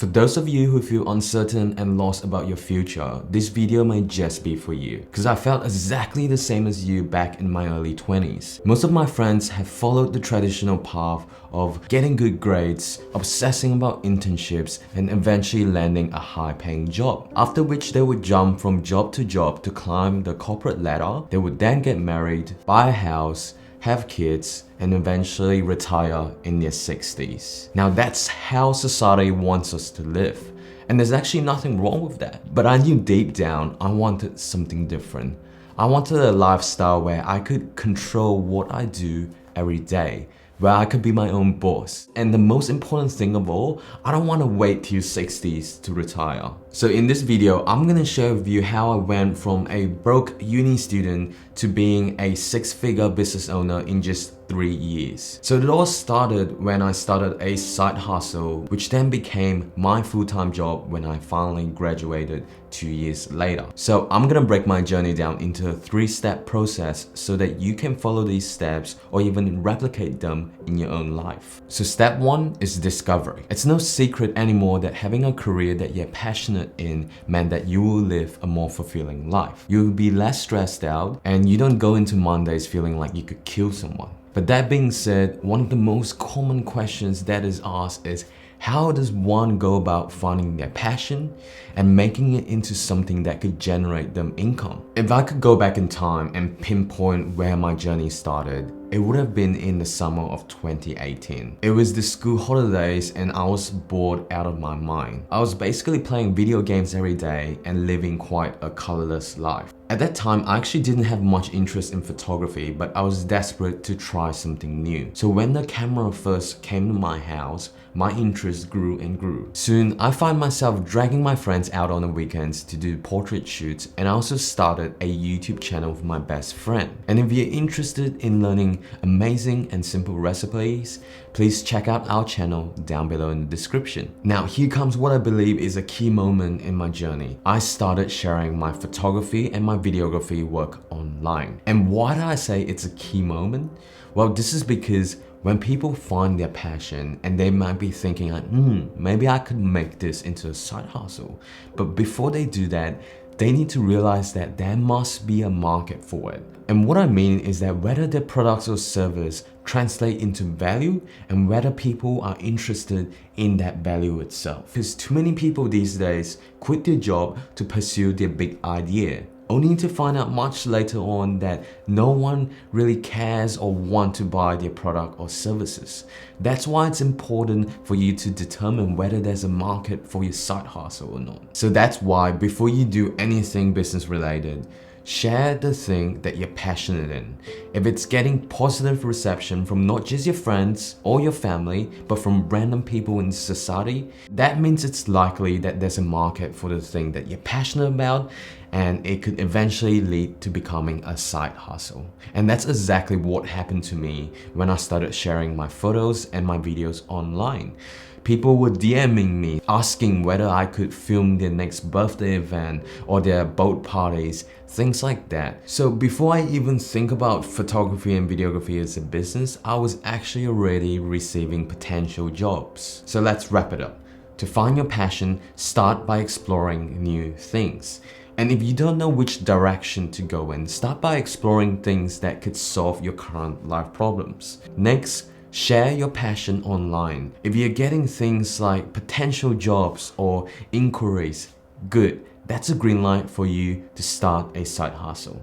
For those of you who feel uncertain and lost about your future, this video might just be for you, because I felt exactly the same as you back in my early 20s. Most of my friends have followed the traditional path of getting good grades, obsessing about internships, and eventually landing a high-paying job. After which they would jump from job to climb the corporate ladder. They would then get married, buy a house, have kids, and eventually retire in their 60s. Now that's how society wants us to live. And there's actually nothing wrong with that. But I knew deep down I wanted something different. I wanted a lifestyle where I could control what I do every day, where I could be my own boss. And the most important thing of all, I don't want to wait till 60s to retire. So in this video, I'm gonna share with you how I went from a broke uni student to being a six-figure business owner in just 3 years. So it all started when I started a side hustle, which then became my full-time job when I finally graduated 2 years later. So I'm gonna break my journey down into a 3-step process so that you can follow these steps or even replicate them in your own life. So step 1 is discovery. It's no secret anymore that having a career that you're passionate in meant that you will live a more fulfilling life. You'll be less stressed out and you don't go into Mondays feeling like you could kill someone. But that being said, one of the most common questions that is asked is, how does one go about finding their passion and making it into something that could generate them income? If I could go back in time and pinpoint where my journey started, it would have been in the summer of 2018. It was the school holidays and I was bored out of my mind. I was basically playing video games every day and living quite a colorless life. At that time, I actually didn't have much interest in photography, but I was desperate to try something new. So when the camera first came to my house, my interest grew and grew. Soon, I find myself dragging my friends out on the weekends to do portrait shoots, and I also started a YouTube channel with my best friend. And if you're interested in learning amazing and simple recipes, please check out our channel down below in the description. Now here comes what I believe is a key moment in my journey. I started sharing my photography and my videography work online. And why do I say it's a key moment? Well, this is because when people find their passion and they might be thinking like, maybe I could make this into a side hustle. But before they do that, they need to realize that there must be a market for it. And what I mean is that whether their products or service translate into value and whether people are interested in that value itself. Because too many people these days quit their job to pursue their big idea, only to find out much later on that no one really cares or want to buy their product or services. That's why it's important for you to determine whether there's a market for your side hustle or not. So that's why before you do anything business related, share the thing that you're passionate in. If it's getting positive reception from not just your friends or your family, but from random people in society, that means it's likely that there's a market for the thing that you're passionate about, and it could eventually lead to becoming a side hustle. And that's exactly what happened to me when I started sharing my photos and my videos online. People were DMing me, asking whether I could film their next birthday event or their boat parties, things like that. So before I even think about photography and videography as a business, I was actually already receiving potential jobs. So let's wrap it up. To find your passion, start by exploring new things. And if you don't know which direction to go in, start by exploring things that could solve your current life problems. Next, share your passion online. If you're getting things like potential jobs or inquiries, good. That's a green light for you to start a side hustle.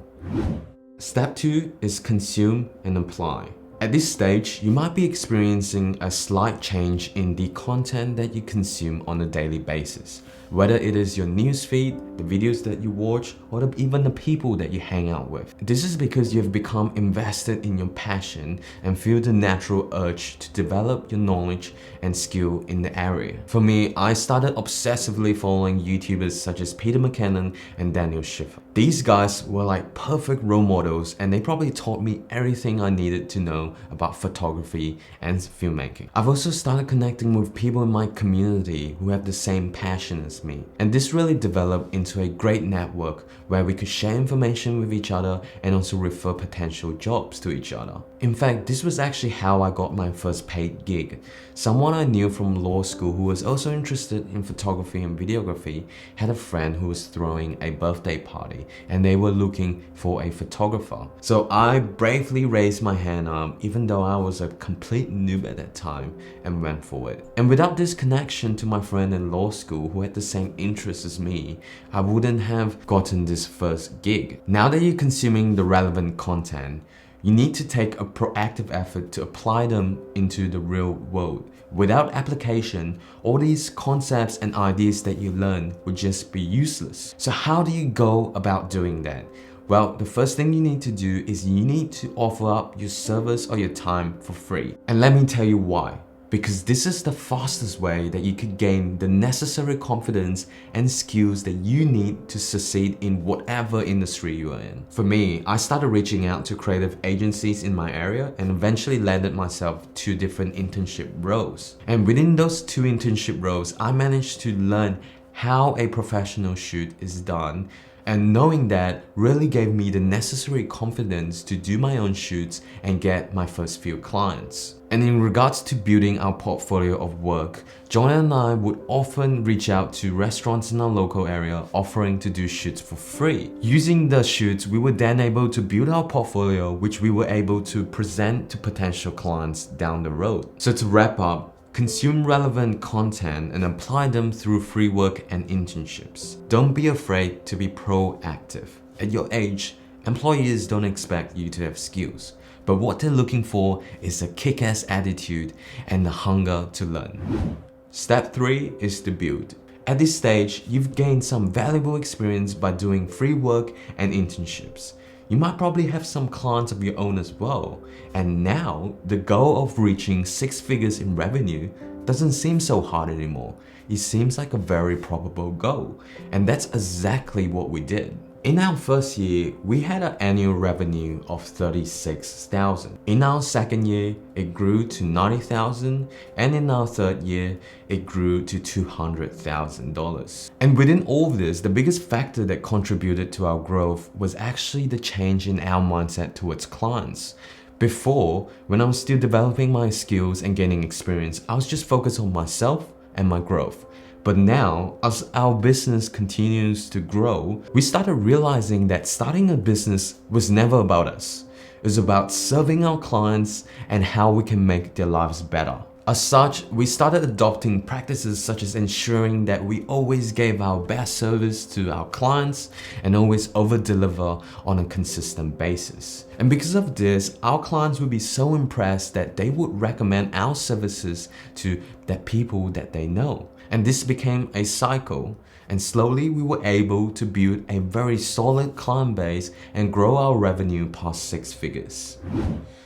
Step 2 is consume and apply. At this stage, you might be experiencing a slight change in the content that you consume on a daily basis. Whether it is your newsfeed, the videos that you watch, or even the people that you hang out with. This is because you've become invested in your passion and feel the natural urge to develop your knowledge and skill in the area. For me, I started obsessively following YouTubers such as Peter McKinnon and Daniel Schiffer. These guys were like perfect role models, and they probably taught me everything I needed to know about photography and filmmaking. I've also started connecting with people in my community who have the same passion as me. And this really developed into a great network where we could share information with each other and also refer potential jobs to each other. In fact, this was actually how I got my first paid gig. Someone I knew from law school who was also interested in photography and videography had a friend who was throwing a birthday party and they were looking for a photographer. So I bravely raised my hand up even though I was a complete noob at that time and went for it. And without this connection to my friend in law school who had the same interests as me, I wouldn't have gotten this first gig. Now that you're consuming the relevant content, you need to take a proactive effort to apply them into the real world. Without application, all these concepts and ideas that you learn would just be useless. So how do you go about doing that? Well, the first thing you need to do is you need to offer up your service or your time for free. And let me tell you why. Because this is the fastest way that you could gain the necessary confidence and skills that you need to succeed in whatever industry you are in. For me, I started reaching out to creative agencies in my area and eventually landed myself 2 different internship roles. And within those 2 internship roles, I managed to learn how a professional shoot is done. And knowing that really gave me the necessary confidence to do my own shoots and get my first few clients. And in regards to building our portfolio of work, Jonah and I would often reach out to restaurants in our local area offering to do shoots for free. Using the shoots, we were then able to build our portfolio, which we were able to present to potential clients down the road. So to wrap up, consume relevant content and apply them through free work and internships. Don't be afraid to be proactive. At your age, employers don't expect you to have skills, but what they're looking for is a kick-ass attitude and the hunger to learn. Step 3 is to build. At this stage, you've gained some valuable experience by doing free work and internships. You might probably have some clients of your own as well. And now, the goal of reaching 6 figures in revenue doesn't seem so hard anymore. It seems like a very probable goal. And that's exactly what we did. In our first year, we had an annual revenue of $36,000. In our second year, it grew to $90,000, and in our third year, it grew to $200,000. And within all of this, the biggest factor that contributed to our growth was actually the change in our mindset towards clients. Before, when I was still developing my skills and gaining experience, I was just focused on myself and my growth. But now, as our business continues to grow, we started realizing that starting a business was never about us. It was about serving our clients and how we can make their lives better. As such, we started adopting practices such as ensuring that we always gave our best service to our clients and always over-deliver on a consistent basis. And because of this, our clients would be so impressed that they would recommend our services to the people that they know. And this became a cycle, and slowly we were able to build a very solid client base and grow our revenue past 6 figures.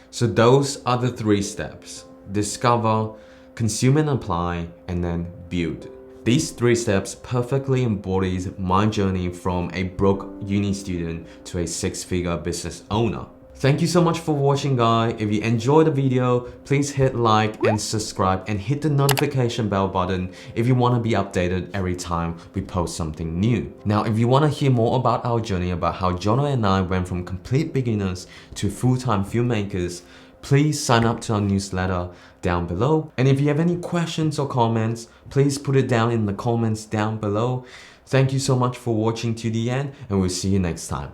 So those are the 3 steps: discover, consume and apply, and then build. These 3 steps perfectly embodies my journey from a broke uni student to a 6-figure business owner. Thank you so much for watching, guys. If you enjoyed the video, please hit like and subscribe and hit the notification bell button if you want to be updated every time we post something new. Now, if you want to hear more about our journey, about how Jonah and I went from complete beginners to full-time filmmakers, please sign up to our newsletter down below. And if you have any questions or comments, please put it down in the comments down below. Thank you so much for watching to the end, and we'll see you next time.